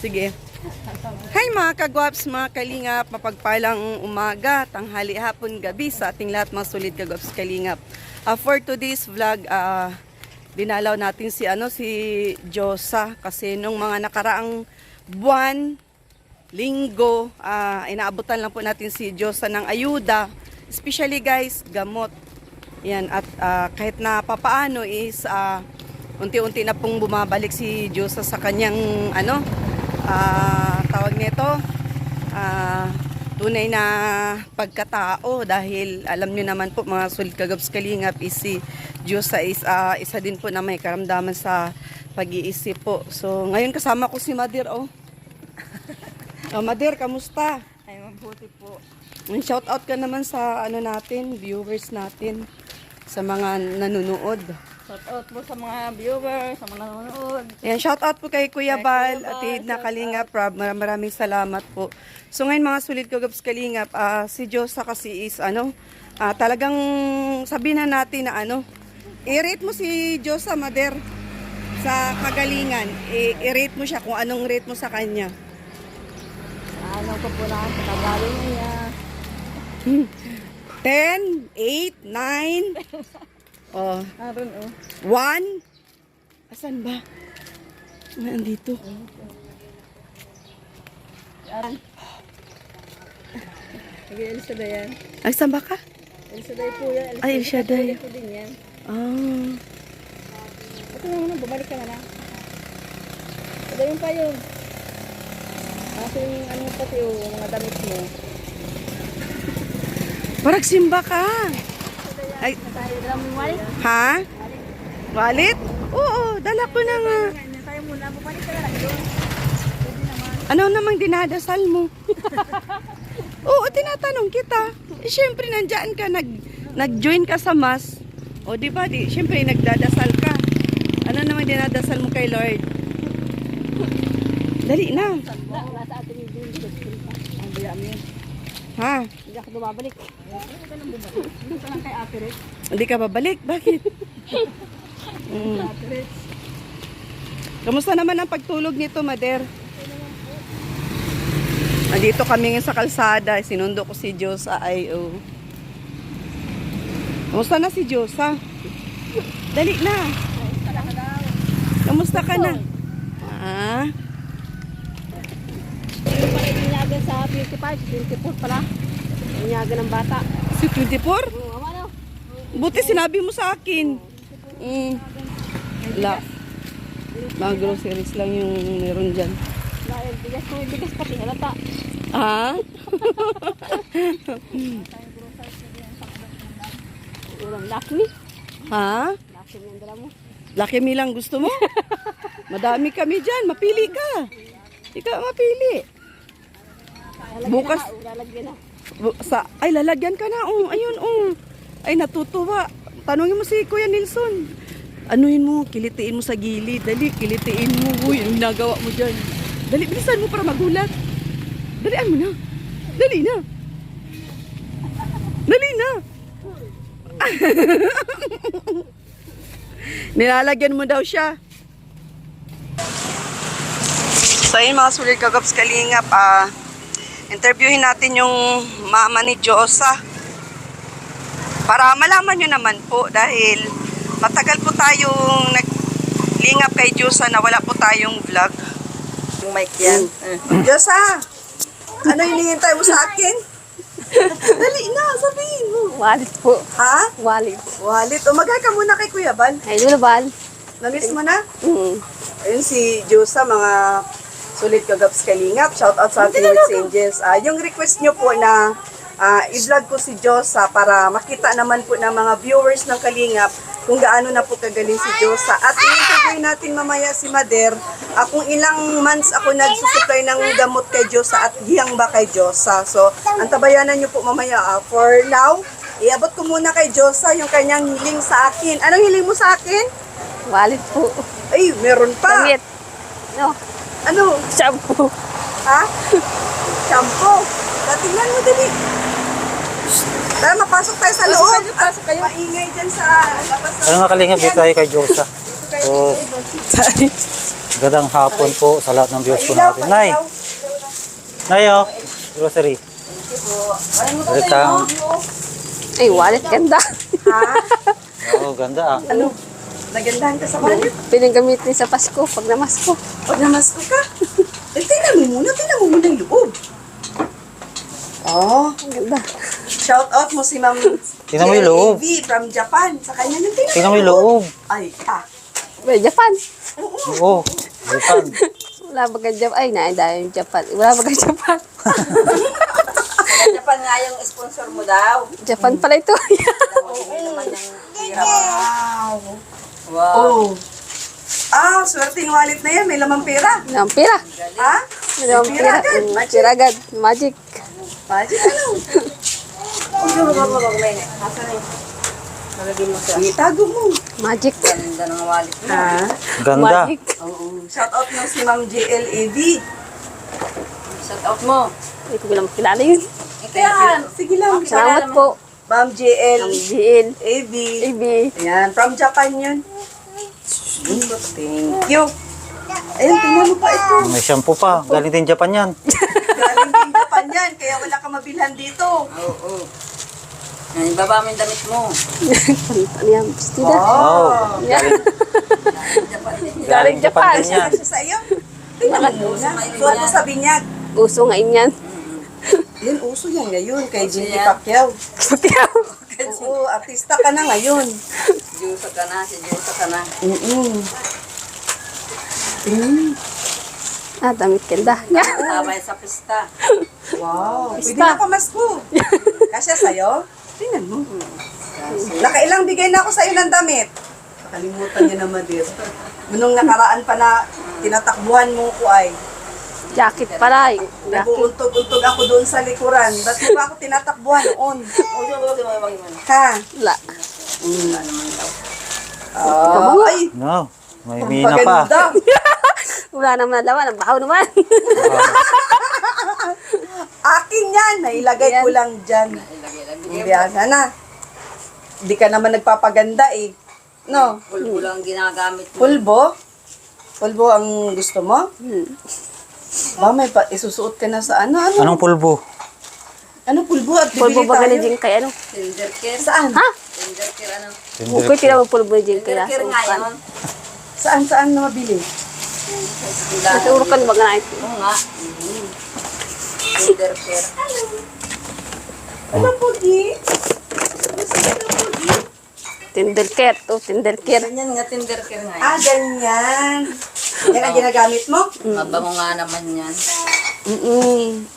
Sige. Hi mga kagwaps, mga kalingap, mapagpalang umaga, tanghali, hapon, gabi sa ating lahat mga sulit kagwaps kalingap. For today's vlog, dinalaw natin si Josa kasi nung mga nakaraang buwan, linggo, inaabutan lang po natin si Josa ng ayuda, especially guys, gamot. Yan, at kahit na papaano is unti-unti na pong bumabalik si Josa sa kanyang tawag nito, tunay na pagkatao, dahil alam nyo naman po mga sulit kagwaps kalingap, is si Josa is isa din po na may karamdaman sa pag-iisip po. So ngayon kasama ko si Madir. Madir, kamusta? Ay, mabuti po. Shout out ka naman sa natin, viewers natin, sa mga nanonood. Shout out po sa mga viewers, sa mga nanonood. Yan, shout out po kay Kuya Bal at na Kalingap. Maraming salamat po. So ngayon mga sulit kagwaps kalingap, si Josa kasi is talagang sabihin na natin na i-rate mo si Josa, Mader, sa kagalingan. I-rate mo siya kung anong rate mo sa kanya. Ano ko po lang sa kagaling niya. 10, 8, 9. Aron 1. Asan ba? Nandito. Aron. Sige, Elsa yan. Asan ba ka? Elsa po yan. Ay, Elsa Day. Elsa din yan. Ito na, bumalik ka na lang. Ito yung pa yun. Kasi yung pati mga damit mo. Parang simba ka. Ay, ha? Wallet? Oo, dala ko na nga. Tayo muna, bumalik ka na lang doon. Ano namang dinadasal mo? Oo, tinatanong kita. Siyempre, nandyan ka, nag-join ka sa mass. O, di ba? Siyempre, nagdadasal ka. Ano namang dinadasal mo kay Lord? Dali na. Nasa atin yung ang biyam yun. Ha? Hindi ako bumabalik. Hindi ka lang bumalik. Hindi ka lang kay Ate Rich. Hindi ka babalik? Bakit? Ate Rich. Kamusta naman ang pagtulog nito, Mader? Dito kami sa kalsada. Sinundo ko si Josa. Kamusta na si Josa? Dali na. Kamusta ka na? Yung pala inyagan sa 25, 24 pala. Inyagan ng bata. Si 24? Oo, ano? Buti sinabi mo sa akin. Wala. Mga groceries lang yung meron dyan. Dahil bigas pati halata. Ha? Ulang lakmi. Ha? Lakmi ang dala mo. Lucky Me lang gusto mo? Madami kami dyan. Mapili ka. Ikaw mapili. Bukas. Lalagyan na. Ay, lalagyan ka na. Ayun. Ay, natutuwa. Tanungin mo si Kuya Nilson. Anuhin mo, kilitiin mo sa gilid. Dali, kilitiin mo. Uy, ang nagawa mo dyan. Dali, bilisan mo para magulat. Dalian mo na. Dali na. Dali na. Nilalagyan mo daw siya. So ayun mga sulit kagwaps kalingap, interviewin natin yung mama ni Josa para malaman nyo naman po, dahil matagal po tayong naglingap kay Josa na wala po tayong vlog. Yung mic yan. Josa, ano hinihintay mo sa akin? Dali na, sabihin mo. Wallet po. Ha? Wallet. Wallet. Umagay ka muna kay Kuya Bal. Ay, dulo bal. Namiss mo na? Ayun si Josa, mga sulit kagwaps kalingap. Shout out sa ating Words Angels. Yung request nyo po na i-vlog ko si Josa para makita naman po ng mga viewers ng Kalingap kung gaano na po kagaling si Josa. At i-interview natin mamaya si Mader kung ilang months ako nagsusupply ng gamot kay Josa at hiyang ba kay Josa. So, antabayanan nyo po mamaya. For now, iabot ko muna kay Josa yung kanyang hiling sa akin. Anong hiling mo sa akin? Wallet po. Ay, meron pa. Damit. No. Ano? Shampoo. Ha? Shampoo. Tingnan mo dali. Tara, mapasok tayo sa loob. Pasok kayo. Maingay dyan sa labas. Ano nga kalingap dito tayo kay Josa. So, Magandang hapon po sa lahat ng viewers po Ilaw, natin. Nay! ilaw. Nay, oh! Grocery. Welcome. Ay, wallet ganda. Ha? Oo, ganda ah. Ano? Nagandahan ka sa wallet? Pinagamitin sa Pasko, pag namasko. Pag namasko ka? Tingnan mo muna yung loob. Oh, Ang ganda. shout out mo si Ma'am Tingnan mo yung loob. JLAV from Japan. Sa kanya yung Tingnan mo yung loob. Ay, May Japan. Oo, Japan. Wala ba kang Japan? Ay, nainda yung Japan. Wala ba kang Japan? Japan nga yung sponsor mo daw. Japan pala ito. Wow. Wow. Oh. Swerte yung wallet na yan. May lamang pera. Ang pira. Ha? Ang pira. agad. Pira agad. Magic. Magic ano? Asa na yun? Nalagay mo siya. Itago mo. Magic. Ganda ng wallet mo. Ha? Ganda. Magic. Oo. Shout out mo si Ma'am JLAV. Shout out mo. Hindi ko bilang kilala yun. Ito yan. Sige lang. Salamat po. Ma'am Ang JLAV. GL. AB. Ayan, from Japan yun. Thank you. Ayun, tingnan mo pa ito. May shampoo pa. Galing din Japan yan. Galing din Japan yan, kaya wala ka mabilhan dito. Oo. Yan, ibaba mo yung damit mo. Ano yan? Bastida. Wow. Yan. Japan. Galing Japan. din yan. Kasi sa iyo. Tingnan mo muna. Suot mo sa binyag. Uso nga inyan. Yun, uso yan ngayon kay Jimmy yan. Pacquiao. Pagkaw. Oo, artista ka na ngayon. Jusa ka na, si Jusa ka na. Damit ganda. Yan. Tabay sa pista. Wow. Pwede Pista. na pamasko. Kasya sa'yo? Tingnan mo. Nakailang bigay na ako sa'yo ng damit. Nakalimutan niya naman din. Nung nakaraan pa na tinatakbuhan mo ko ay Jacket pala. Jacket. nag-uuntog-untog ako doon sa likuran. Ba't mo ba ako tinatakbuhan noon? Ha? Wala. Ay, No, may mina pa. paganda. Wala naman na laman. Ang bahaw naman. Akin yan. Nailagay ko lang dyan. Biyasa na. Hindi ka naman nagpapaganda eh. No? Pulbo lang ang ginagamit mo. Pulbo? Pulbo ang gusto mo? Ba, may isusuot ka na sa ano? Ano? Anong pulbo? Ano pulbo? At Pulbo bibili ba tayo? galing din kay ano? Tinder care. Saan? Ha? Tinder care ano? Okay, tinawag pulbo din kay Tinder care nga yun. Saan na mabili? Naturukan ba nga ito? Oo nga. Tinder care. Ano pugi? Tinder care. To, Tinder care. Ganyan nga Tinder care nga yun. Ganyan. Yan ang ginagamit mo? Mabango nga naman yan.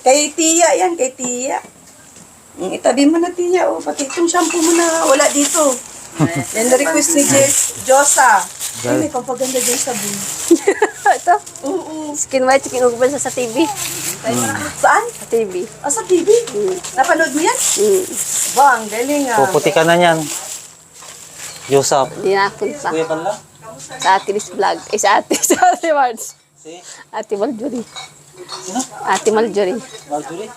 Kay Tia yan, kay Tia. Itabi mo na Tia, oh. Pati itong shampoo mo na wala dito. Yan na request ni Josa. Ay, may pampaganda dyan sa buhay. Ito. Oo. Skin white, skin ugban sa TV. Saan? Sa TV. Sa TV? Napanood mo yan? Ba, ang galing ah. Puputi ka na yan. Yusap. Hindi na ako pa. Kuya Bala? Sa Ate Liz Vlog. Sa Ate Marge. Si? Ate Marjorie. Sino? Ate Marjorie. Marjorie?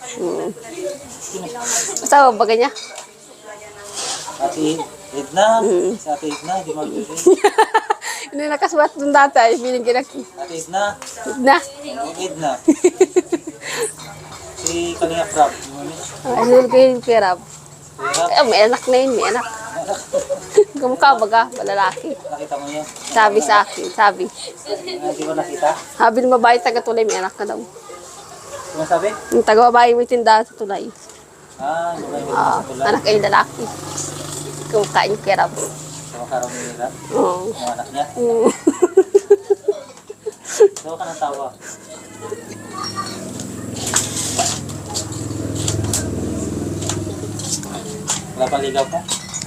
Asawa ba niya? Ate Edna? Si Ate Edna, di Marjorie. Hindi nakasulat doon dati. Ay, binigyan ako. Ate Edna? Na. Edna. Si Kalinga Prab. Ay, ko yung pera. Ay, may anak na yun. May anak. Kumukha baga, lalaki. Nakita mo yan? Sabi sa akin, sabi. Di ba nakita? Sabi ng babae, taga-tulay, may anak na daw. Ano sabi? Yung taga-babae, may tindahan sa tulay. Lumay mo sa tulad. Anak ay lalaki. Kumukha yung pera. Sa makarang nila. Oo. Yung anak niya. Tawa ka ng tawa. Wala pa ligaw mo?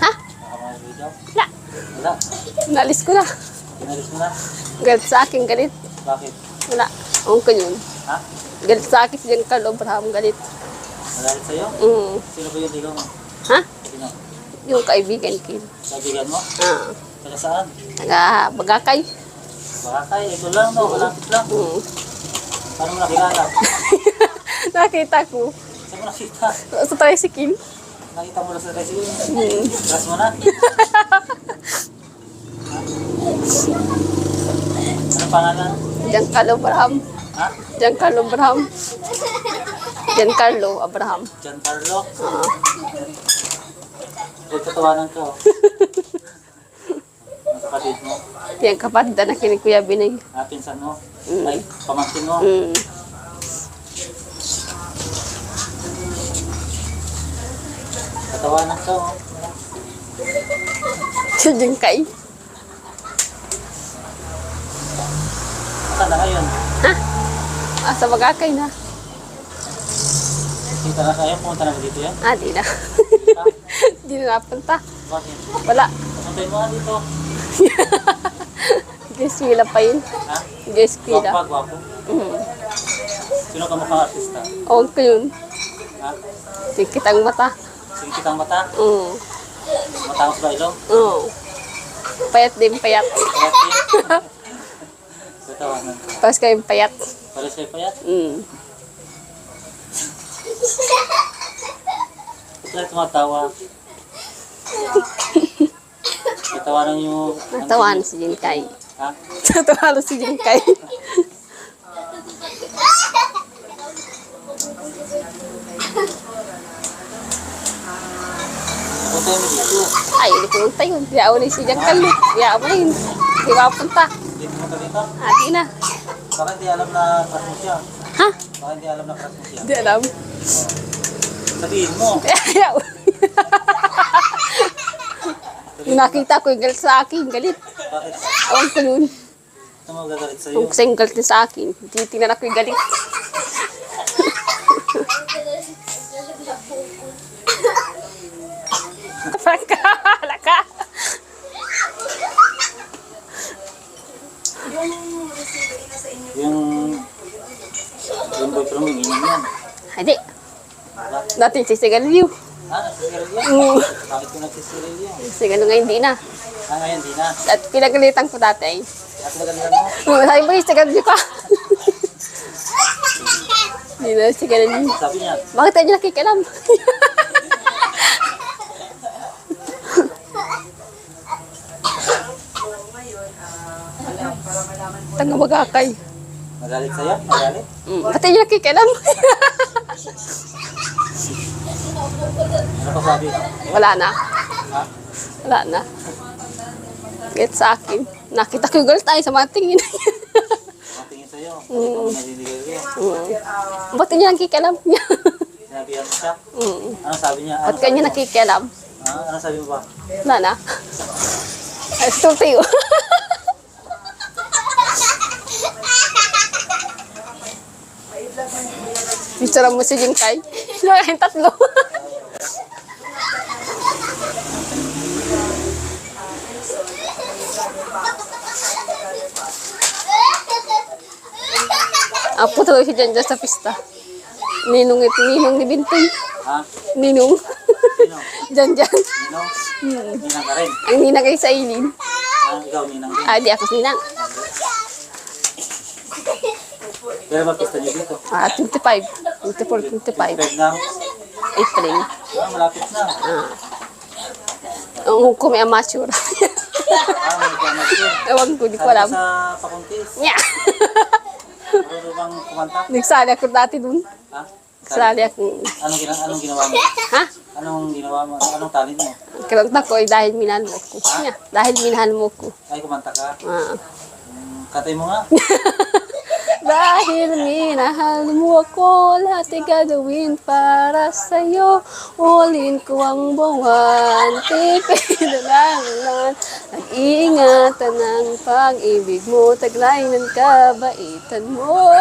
Ha? Wala ka ligaw? Wala. Wala. Nalis ko na. Pinalis mo na? Galit sa akin, galit. Bakit? Wala. Ang ko yun. Ha? Galit sa akin, si Carlo Abraham, galit. Magalit sa'yo? Sino ba yung ligaw mo? Ha? Sino? Yung kaibigan ko. Kaibigan mo? Ah. Taga saan? Taga-bagakay. Bakay, ito lang no, malapit lang. Paano mo nakilala? Nakita ko. Saan mo nakita? Sa tricycle. Nakita mo lang sa tricycle? Trust mo na? Anong pangalan? Giancarlo Abraham. Ha? Giancarlo Abraham. Giancarlo Abraham. Giancarlo? Oo. May tatawanan ka, oh. Ang kapatid mo. Yan kapatid na kini Kuya Binay. Pinsan mo. Ay, pamangkin mo. Mm. Tatawanan ka, oh. Si Jingkay. Saan na ngayon? Sa Bagakay na. Kita na kayo, pumunta na ba dito yan? Di na. Di na napunta. Bakit? Wala. Pumuntayin mo nga dito. Giswila pa yun. Ha? Giswila. Gwapo, gwapo. Sino ka mukhang artista? Huwag ko yun. Ha? Sikitang mata. Sige kitang mata. Matangos ba ilong? Oo. Payat din, payat. Payat din. Tatawanan. Tapos kayong payat. Para sa'yo payat. Ba't lang tumatawa? Tatawanan niyo. Natawan si Jingkay. Ha? Natawan si Jingkay. Puntayin mo dito. Ay, hindi ko nung tayo. Diyaw na si Giancarlo. Diyaw mo yun. Di ba punta? Dito mo ka dito. Di na. Baka hindi alam na crush mo siya. Ha? Baka hindi alam na crush mo siya. Di alam. Sabihin mo. Ayaw. Yung nakita ko yung galit sa akin, galit. Bakit? Awang ko yun. Ito magagalit sa'yo. Kung kasing galit na sa akin, titingnan ako yung galit. Franka, hala ka. Yung boyfriend mo, inom yan. Hindi. Dati sisigarilyo. Nagsisigarilyo? Bakit ko nagsisigarilyo? Sigalo nga hindi na. Ngayon, di na. At pinagalitan ko dati ay. At nagalitan mo? Sabi mo, sigarilyo ka. Hindi na sigarilyo. Sabi niya, Bakit tayo nakikialam? Tanga Bagakay. magalit sa'yo? Magalit? Bakit tayo nakikialam? Ano pa sabi? Wala na. Ha? Wala na. Get sa akin. Nakita ko yung girl tayo sa mga tingin. Ang tingin sa'yo? Hindi ka mo naninigarilyo. Ba't niya nakikialam niya? Sinabihan mo siya? Ano sabi niya? Ba't kanya nakikialam? Ano sabi mo ba? Wala na. Ay, still to you. Picture mo si Jingkay. Yung tatlo. Apo tuloy si Jan sa pista. Ninong ito, ninong ni Bintoy. Ha? Ninong. Sino? Jan. Ninong? Ninang ka rin? Ang ninang kay sa Eileen. Ikaw, ninang din. Di ako ninang. Pero ba pista niyo dito? 25. 24, 25. 25 na? April. Malapit na. Ang hukom ay amateur. May kamat yun. Ewan ko, di ko Sabi alam. ko sa pakuntis. Nya. Marunong bang kumanta? Nagsali ako dati dun. Ha? Nagsali ako. Anong ginawa mo? Ha? Anong ginawa mo? Anong talent mo? Kinanta ko ay dahil minahal mo ko. Nya. Dahil minahal mo ko. Ay, kumanta ka. Ah. Katay mo nga. Dahil minahal mo ako, lahat ay gagawin para sa'yo. Ulin ko ang buwan, tipid lang lang. Nag-iingatan ng pag-ibig mo, taglay ng kabaitan mo.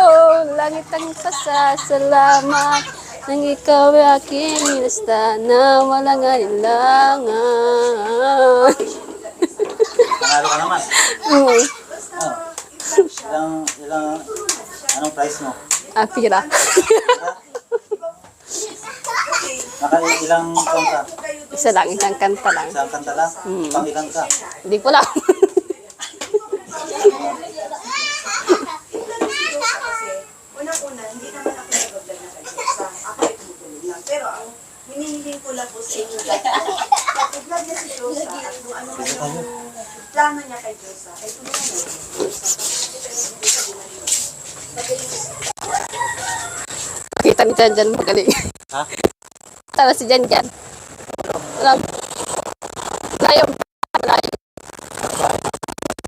Langit ang pasasalamat, nang ikaw ay aking minasta na walang alinlangan. Nanalo ka naman. Oh. Anong price mo? Pira. Ilang taon ka? Isa lang, isang kanta lang. Isang kanta lang? Pang ilang ka? Hindi ko lang. Unang-una, hindi naman ako nag-vlog na kay Josa. Ako ay tumutulong lang. Pero ang hinihiling ko lang po sa inyo, pag-vlog niya si Josa at kung ano man yung plano niya kay Josa, ay tulungan niya. Kita ni Jan Jan magaling. Ha? Tara si Jan Jan. Alam. Layo. Layo.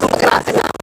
Magkakaroon na.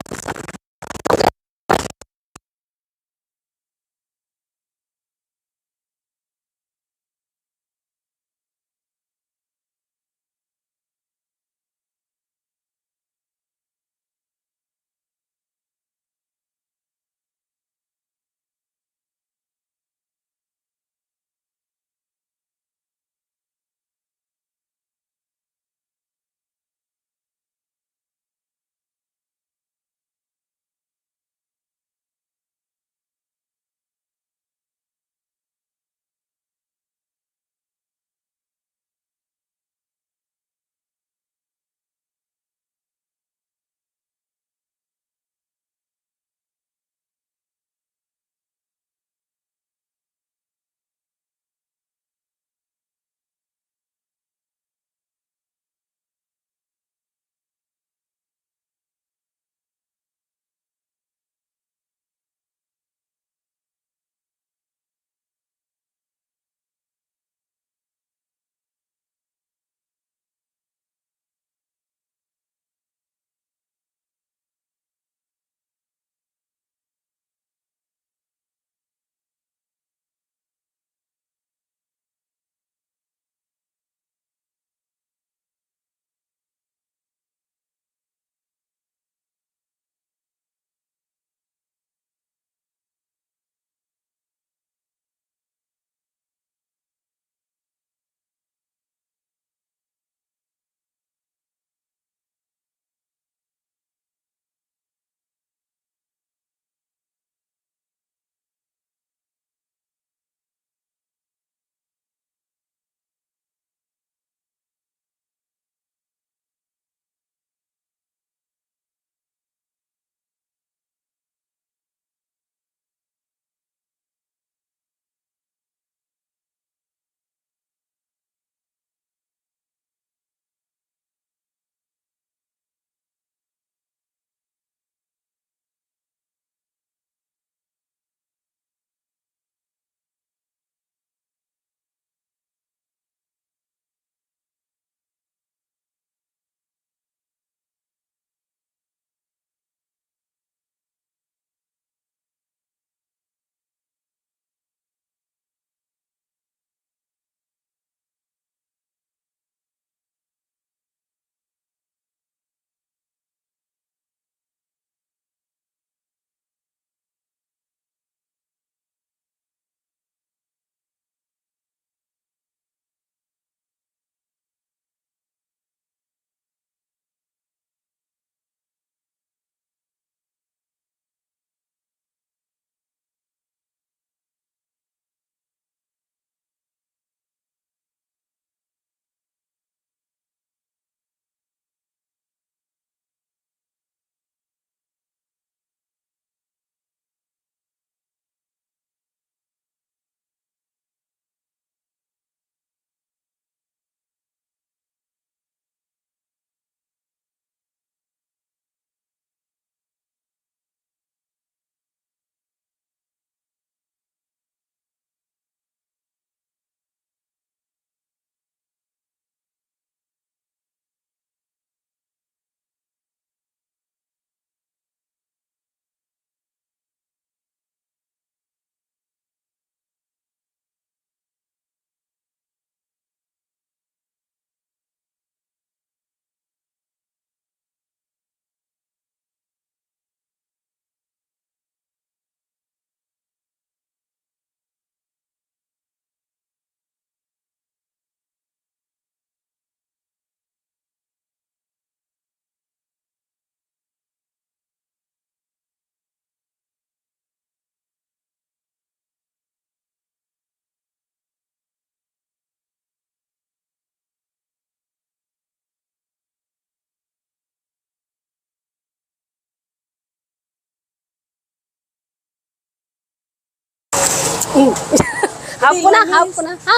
Hapon na, hapon na. Ha?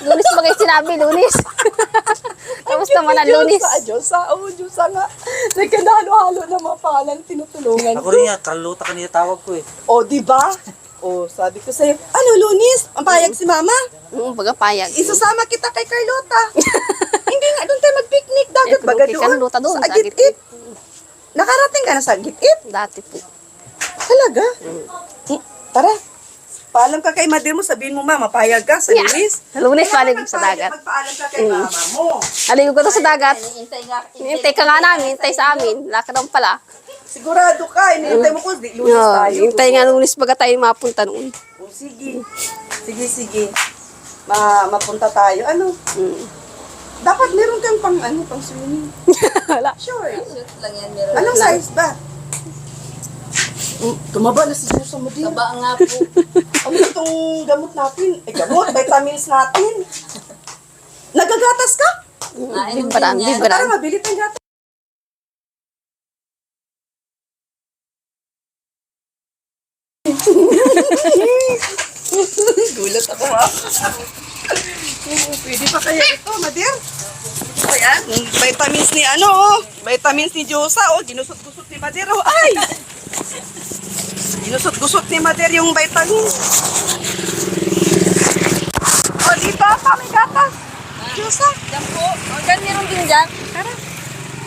Lunes ba kayo sinabi? Lunes. Tapos naman ang lunes. Diyosa. Oo, Diyosa nga. Nagkanahalo-halo na mga pangalan tinutulungan Ako rin yan, Carlota kanina tawag ko eh. O, di ba? O, sabi ko sa'yo, ano, Lunis? Ang payag si Mama? Baga payag. Isasama kita kay Carlota. Hindi nga, doon tayo mag-picnic. Dagat baga kay doon. Carlota doon, Sa sa Agit-it. Nakarating ka na sa Agit-it? Dati po. Talaga? Tara. Paalam ka kay Madir mo, sabihin mo, Mama, payag ka sa Lunis. Lunes palig sa dagat. Magpaalam ka kay Mama mo. Aligo ko to sa dagat. Hintay ka nga namin, hintay sa amin. Lakad pala. Sigurado ka, inintay mo ko, di Lunis tayo. Hintay nga lunes baga tayo mapunta noon. O, sige. Sige. Mapunta tayo. Ano? Dapat meron kang pang swimming. Wala. Sure. Lang yan, meron. Anong size ba? Tumaba na si Susa mo din. Taba nga po. Ano itong gamot natin? Gamot, vitamins natin. Nagagatas ka? Bibran, Tara, bibran. mabili tayong gatas. Gulat ako Pwede pa kaya ito, Madir? Ayan, vitamins ni vitamins ni Diyosa, ginusot-gusot ni Madir, ay! Ginusot-gusot ni Madir yung vitamins. Di ba pa, may gatas? Diyosa. Yan po. Hanggang meron din dyan. Tara,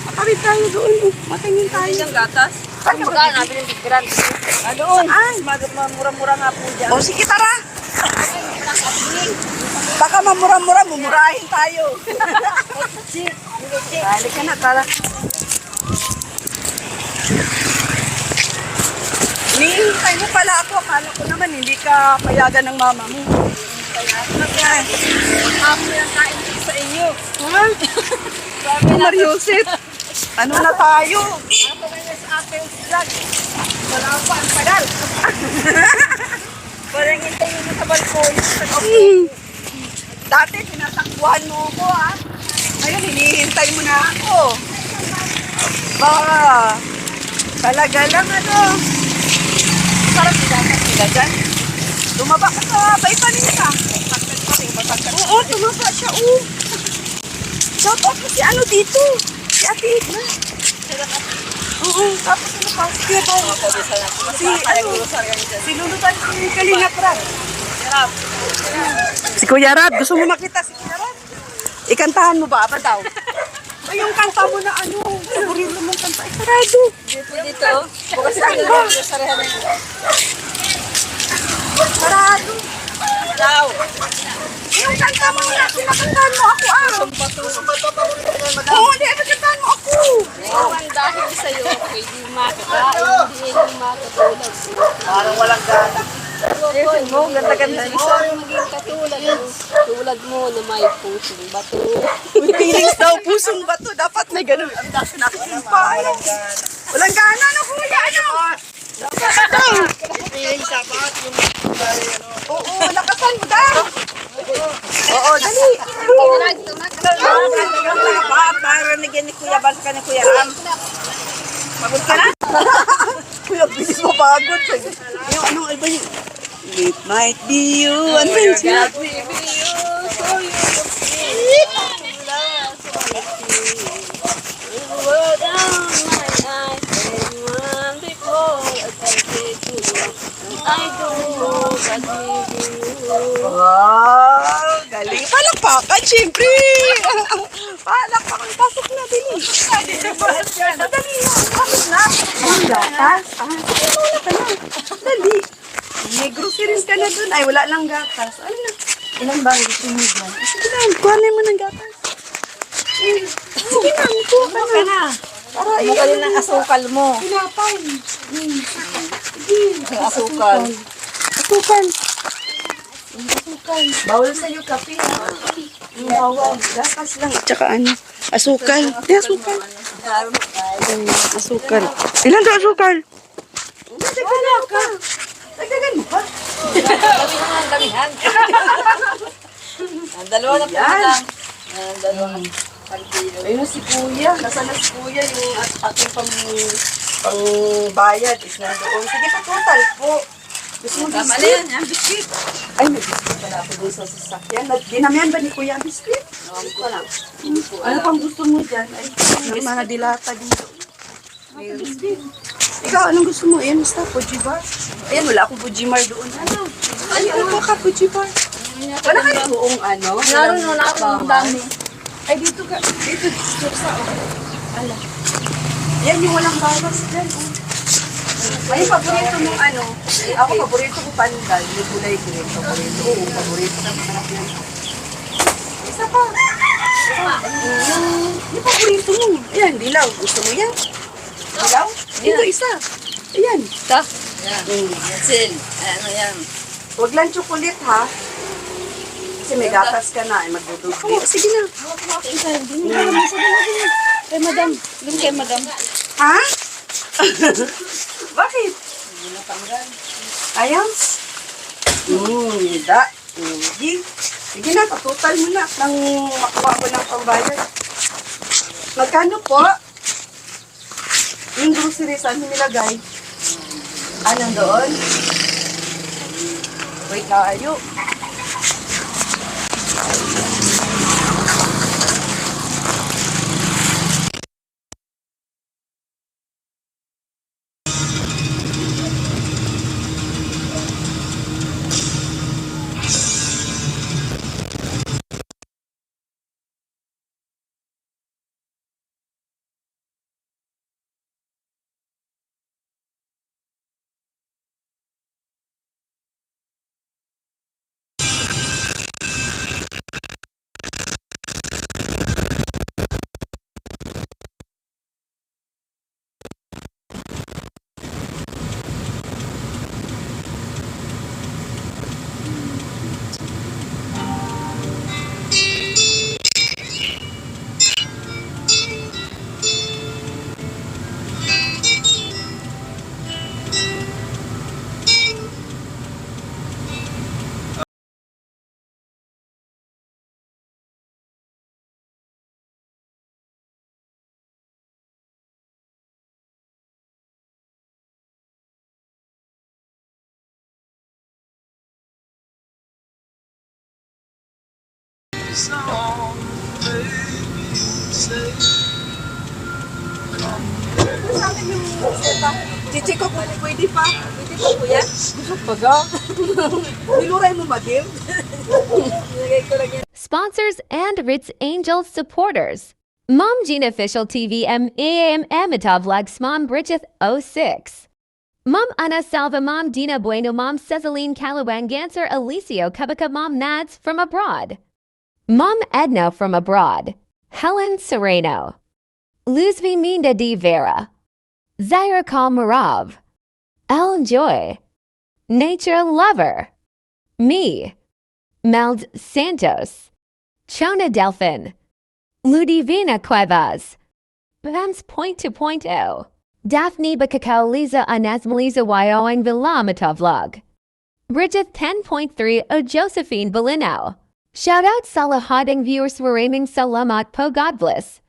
makawid tayo doon. Matingin tayo. Yung gatas. Saan ka Magkano natin yung bigran? Doon. Ay, Mura-mura nga po dyan. o sige, tara. Baka mamura-mura, mumurahin tayo. Balik ka na, tara. Hinihintay mo pala ako. Akala ko naman hindi ka payagan ng mama mo. Hapo yung kain sa inyo. Ha? Mariusit. Ano na tayo? Ako ngayon sa ating vlog. Wala pa ang pedal. Parang hintayin mo sa balkon. Dati, tinatakbuhan mo ako, ha? Ngayon, hinihintay mo na ako. Talaga lang, Sarap dapat sila dyan. Tumaba ka sa vitamins, ha? Oo, tumaba siya, Shout out mo si dito. Si Ate Edna. Oo, tapos pa? Si Lulu tayo, si Kalinga Prab. Si Kuya Rab, gusto mo makita si Kuya Rab? Ikantahan mo ba? Apa daw? Ay, yung kanta mo na paborito mong kanta. Sarado. Dito. Bukas Saan ba? Sarado. daw. Yung kanta mo na, pinakantahan mo ako, Oo, hindi, pinakantahan mo ako. Ewan dahil sa'yo, pwede makakain, hindi yung makatulog. Parang walang gana. Ayun mo, ganda-ganda. Isa maging tulad mo na may pusong bato. May feelings daw, pusong bato. Dapat may ganun. Ang dami nakasimpay. Walang gana na kuya. Feeling sapat yung Oo, lakasan mo daw. Oo, dali. Para nagyan ni Kuya Bal ka ni Kuya Ram. Pagod ka na? Kuya, bilis mo pagod. Yung anong iba yun? It might be you. Ano yun siya? Wow, galing. Palakpakan, siyempre. Palakpakan, pasok na din. Madali na, pasok na. Ang gatas? Sige, wala ka na. Dali. May groceries ka na dun. Ay, wala lang gatas. Ano na? Ilan ba ang gusto mo dyan? Sige na, kuhanin mo ng gatas. Sige na, kuha ka na. Para Magaling ng asukal mo. pinapay. Asukal. Asukal. Bawal sa'yo kape. Bawal. Gatas lang. Tsaka asukal. Di asukal. Asukal. Ilan daw asukal? Dagdagan ka. Dagdagan mo ba? Damihan. Ang dalawa na po Yan. lang. Ang dalawa na. Ayun si Kuya. Nasaan na si Kuya yung ating pangbayad is nandoon. Sige, patutal po. Gusto mo Tama na biscuit? yan, yan, biscuit. Ay, may biscuit pala ako doon sa sasakyan. Dinamihan ba ni Kuya ang biscuit? Hindi ko lang. Ano pang gusto mo dyan? Ay, may mga dilata dito. May biscuit. Ikaw, anong gusto mo? Ayan, basta, Fuji bar. Ayan, wala akong Fuji bar doon. Ano? Ano ka, Fuji bar? Wala kayo buong ano? Naroon na ako ng dami. Ay, dito ka. Dito, dito sa, ala. Yan yung walang bawas dyan, oh. Ay, paborito mong ano? Ako, paborito ko pandan. Yung kulay green. Paborito. Oo, paborito. Isa pa. Yung paborito mo. Ayan, dilaw. Gusto mo yan? Dilaw? Dito, isa. Ayan. Ito. Yan. Yan, ano yan? Huwag lang chocolate, ha? Kasi may gatas ka na. Ay, magdudugbi. Sige na. Kay madam. Doon kay madam. Ha? Bakit? Ayaw? Da. Hindi. Sige na, patutal mo na nang makuha ko ng pambayad. Magkano po? Yung grocery, saan mo nilagay? Anong doon? Wait na, ayo. Sa akin yung seta. Chichi ko kung pwede pa. Pwede pa po yan? Gusto pa ga? Niluray mo ba, Kim? Nilagay ko lang yan. Sponsors and Ritz Angels supporters. Mom Gina Official TV MAM Amita Vlogs Mom Bridget 06. Mom Ana Salva Mom Dina Bueno Mom Cesaline Calawan Ganser Alicio Kabaka Mom Nads from abroad. Mom Edna from abroad. Helen Sereno. Luzvi Minda D. Vera. Zaira Kalmarov. El Joy. Nature Lover. Me. Meld Santos. Chona Delphin. Ludivina Cuevas. Bams Point to Point O. Daphne Bakakao Liza Anasmaliza Wyoing Villamata Vlog. Bridget 10.3 O Josephine Belinao. Shoutout sa lahading viewers maraming salamat po God bless.